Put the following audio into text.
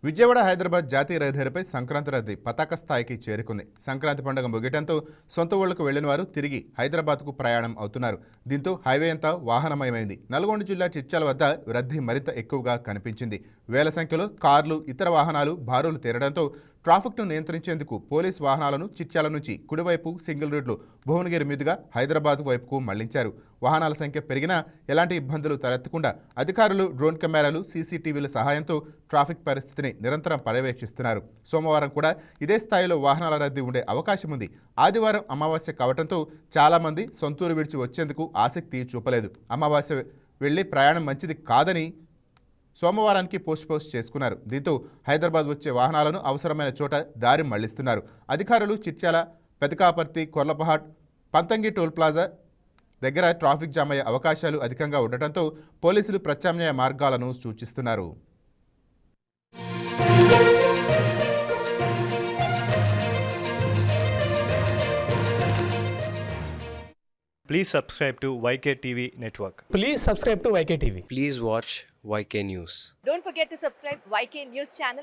విజయవాడ హైదరాబాద్ జాతీయ రహదారిపై సంక్రాంతి రద్దీ పతాక స్థాయికి చేరుకుంది. సంక్రాంతి పండుగ ముగియటంతో సొంత ఊళ్లకు వెళ్లిన వారు తిరిగి హైదరాబాద్కు ప్రయాణం అవుతున్నారు. దీంతో హైవే అంతా వాహనమయమైంది. నల్గొండ జిల్లా చిట్యాల వద్ద రద్దీ మరింత ఎక్కువగా కనిపించింది. వేల సంఖ్యలో కార్లు, ఇతర వాహనాలు బారులు తీరడంతో ట్రాఫిక్ను నియంత్రించేందుకు పోలీస్ వాహనాలను చిట్యాల నుంచి కుడివైపు సింగిల్ రోడ్లు భువనగిరి మీదుగా హైదరాబాద్ వైపుకు మళ్లించారు. వాహనాల సంఖ్య పెరిగినా ఎలాంటి ఇబ్బందులు తలెత్తకుండా అధికారులు డ్రోన్ కెమెరాలు, సీసీటీవీల సహాయంతో ట్రాఫిక్ పరిస్థితిని నిరంతరం పర్యవేక్షిస్తున్నారు. సోమవారం కూడా ఇదే స్థాయిలో వాహనాల రద్దీ ఉండే అవకాశం ఉంది. ఆదివారం అమావాస్య కావడంతో చాలామంది సొంతూరు విడిచి వచ్చేందుకు ఆసక్తి చూపలేదు. అమావాస్య వెళ్లి ప్రయాణం మంచిది కాదని సోమవారానికి పోస్ట్ చేసుకున్నారు. దీంతో హైదరాబాద్ వచ్చే వాహనాలను అవసరమైన చోట దారి మళ్లిస్తున్నారు. అధికారులు చిట్యాల, పెదకాపర్తి, కొర్లపహాట్, పంతంగి టోల్ ప్లాజా దగ్గర ట్రాఫిక్ జామ్ అయ్యే అవకాశాలు అధికంగా ఉండటంతో పోలీసులు ప్రత్యామ్నాయ మార్గాలను సూచిస్తున్నారు. Please subscribe to YK TV Network. Please subscribe to YK TV. Please watch YK News. Don't forget to subscribe YK News channel.